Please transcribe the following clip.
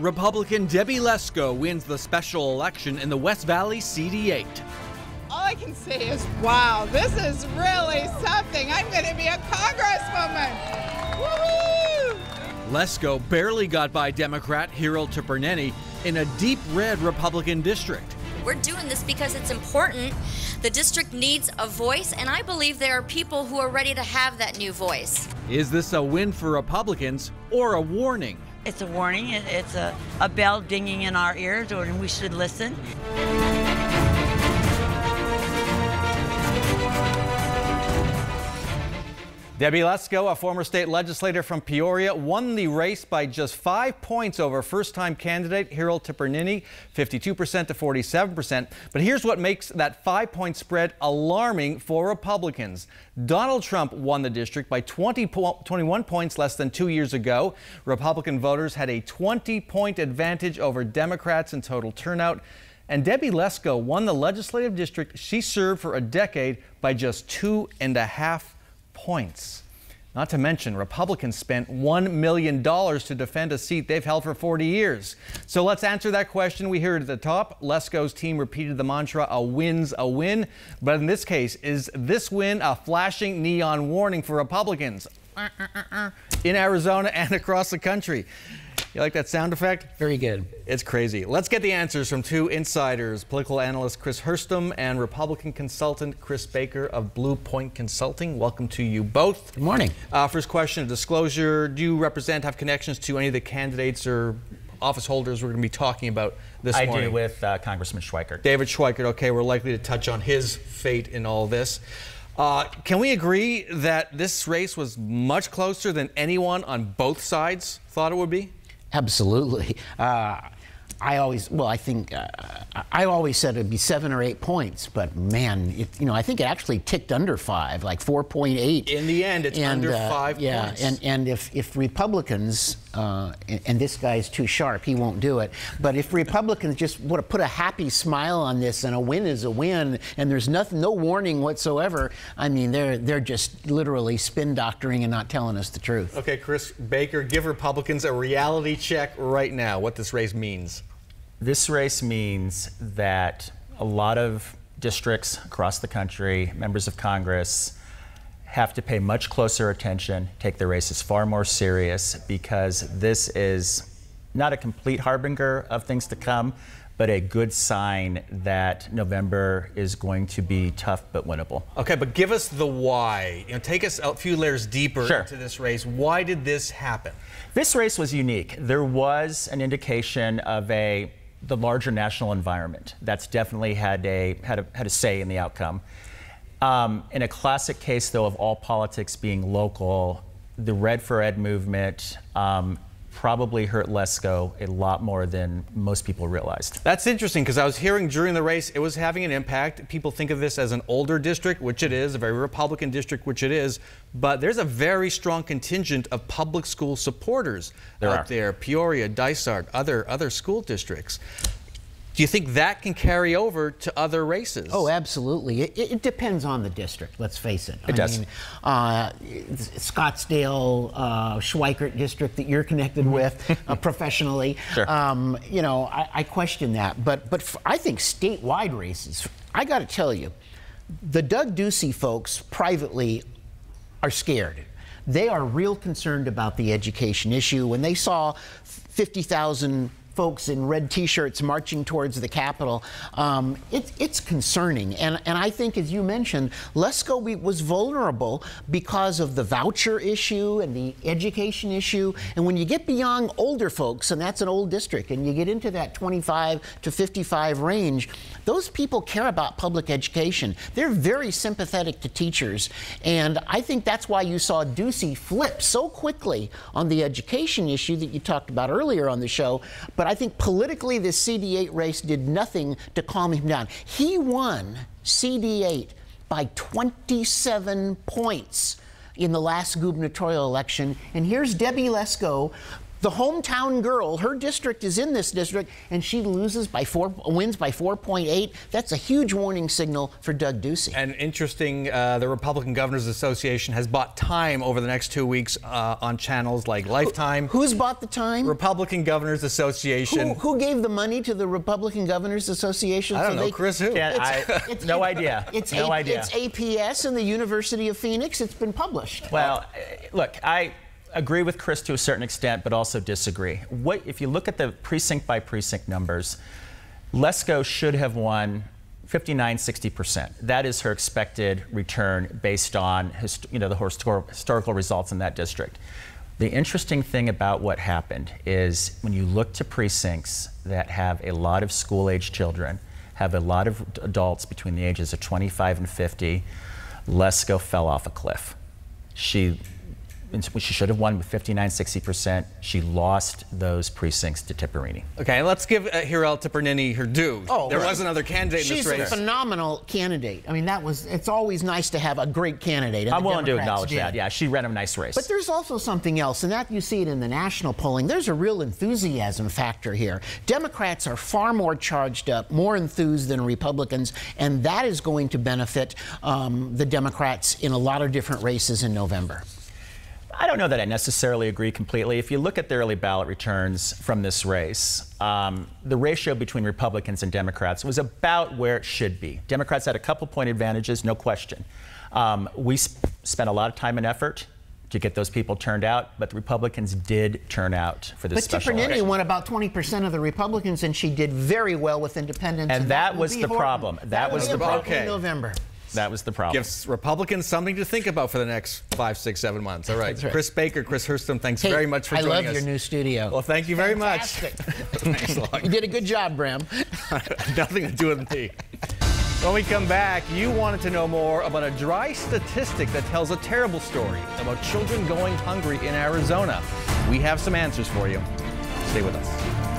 Republican Debbie Lesko wins the special election in the West Valley CD8. All I can say is, wow, this is really something. I'm going to be a congresswoman. Woo-hoo! Lesko barely got by Democrat Hiro Tuperneni in a deep red Republican district. We're doing this because it's important. The district needs a voice, and I believe there are people who are ready to have that new voice. Is this a win for Republicans or a warning? It's a warning. It's a bell dinging in our ears, and we should listen. Debbie Lesko, a former state legislator from Peoria, won the race by just 5 points over first-time candidate Hiro Tuperneni, 52% to 47%. But here's what makes that 5-point spread alarming for Republicans. Donald Trump won the district by 21 points less than 2 years ago. Republican voters had a 20-point advantage over Democrats in total turnout. And Debbie Lesko won the legislative district she served for a decade by just 2.5 points. Not to mention, Republicans spent $1 million to defend a seat they've held for 40 years. So let's answer that question we heard at the top. Lesko's team repeated the mantra, a win's a win. But in this case, is this win a flashing neon warning for Republicans in Arizona and across the country? You like that sound effect? Very good. It's crazy. Let's get the answers from two insiders, political analyst Chris Herstam and Republican consultant Chris Baker of Blue Point Consulting. Welcome to you both. Good morning. First question, disclosure. Do you have connections to any of the candidates or office holders we're going to be talking about this morning? I do, with Congressman Schweikert. David Schweikert. Okay, we're likely to touch on his fate in all this. Can we agree that this race was much closer than anyone on both sides thought it would be? Absolutely. I always said it'd be 7 or 8 points, but man, I think it actually ticked under 5, like 4.8. In the end, it's under 5 points. Yeah, and if Republicans, and this guy's too sharp, he won't do it, but if Republicans just would have put a happy smile on this, and a win is a win, and there's no warning whatsoever, I mean, they're just literally spin doctoring and not telling us the truth. Okay, Chris Baker, give Republicans a reality check right now, what this race means. This race means that a lot of districts across the country, members of Congress, have to pay much closer attention, take the races far more serious, because this is not a complete harbinger of things to come, but a good sign that November is going to be tough but winnable. Okay, but give us the why. Take us a few layers deeper into this race. Why did this happen? This race was unique. There was an indication of the larger national environment. That's definitely had a say in the outcome. In a classic case, though, of all politics being local, the Red for Ed movement probably hurt Lesko a lot more than most people realized. That's interesting, because I was hearing during the race it was having an impact. People think of this as an older district, which it is, a very Republican district, which it is, but there's a very strong contingent of public school supporters out there, Peoria, Dysart, other school districts. Do you think that can carry over to other races? Oh, absolutely. It depends on the district, let's face it. It does. Scottsdale, Schweikert district that you're connected with professionally. Sure. I question that. But I think statewide races, I got to tell you, the Doug Ducey folks privately are scared. They are real concerned about the education issue. When they saw 50,000 folks in red T-shirts marching towards the Capitol, it's concerning. And I think, as you mentioned, Lesko was vulnerable because of the voucher issue and the education issue. And when you get beyond older folks, and that's an old district, and you get into that 25 to 55 range, those people care about public education. They're very sympathetic to teachers. And I think that's why you saw Ducey flip so quickly on the education issue that you talked about earlier on the show. But I think politically, this CD8 race did nothing to calm him down. He won CD8 by 27 points in the last gubernatorial election. And here's Debbie Lesko the hometown girl, her district is in this district, and she wins by 4.8. That's a huge warning signal for Doug Ducey. And interesting, the Republican Governors Association has bought time over the next 2 weeks on channels like Lifetime. Who's bought the time? Republican Governors Association. Who gave the money to the Republican Governors Association? I don't know, Chris, who? No idea. It's no idea. It's APS and the University of Phoenix. It's been published. Well, look, I agree with Chris to a certain extent, but also disagree. If you look at the precinct by precinct numbers, Lesko should have won 59-60%. That is her expected return based on the historical results in that district. The interesting thing about what happened is when you look to precincts that have a lot of school-age children, have a lot of adults between the ages of 25 and 50, Lesko fell off a cliff. She should have won with 59-60%. She lost those precincts to Tipperini. Okay, let's give Hirel Tipernini her due. There was another candidate in this race. She's a phenomenal candidate. I mean, it's always nice to have a great candidate. I'm willing to acknowledge that. Yeah, she ran a nice race. But there's also something else, and that you see it in the national polling. There's a real enthusiasm factor here. Democrats are far more charged up, more enthused than Republicans, and that is going to benefit the Democrats in a lot of different races in November. I don't know that I necessarily agree completely. If you look at the early ballot returns from this race, the ratio between Republicans and Democrats was about where it should be. Democrats had a couple point advantages, no question. We spent a lot of time and effort to get those people turned out, but the Republicans did turn out for this special election. But Tipernini won about 20% of the Republicans, and she did very well with independents. And that was the problem. That was the problem. In November. That was the problem. Gives Republicans something to think about for the next 5, 6, 7 months. All right. That's right. Chris Baker, Chris Herstam, thanks very much for joining us. I love your new studio. Well, thank you very much. Thanks a lot. You did a good job, Bram. Nothing to do with me. When we come back, you wanted to know more about a dry statistic that tells a terrible story about children going hungry in Arizona. We have some answers for you. Stay with us.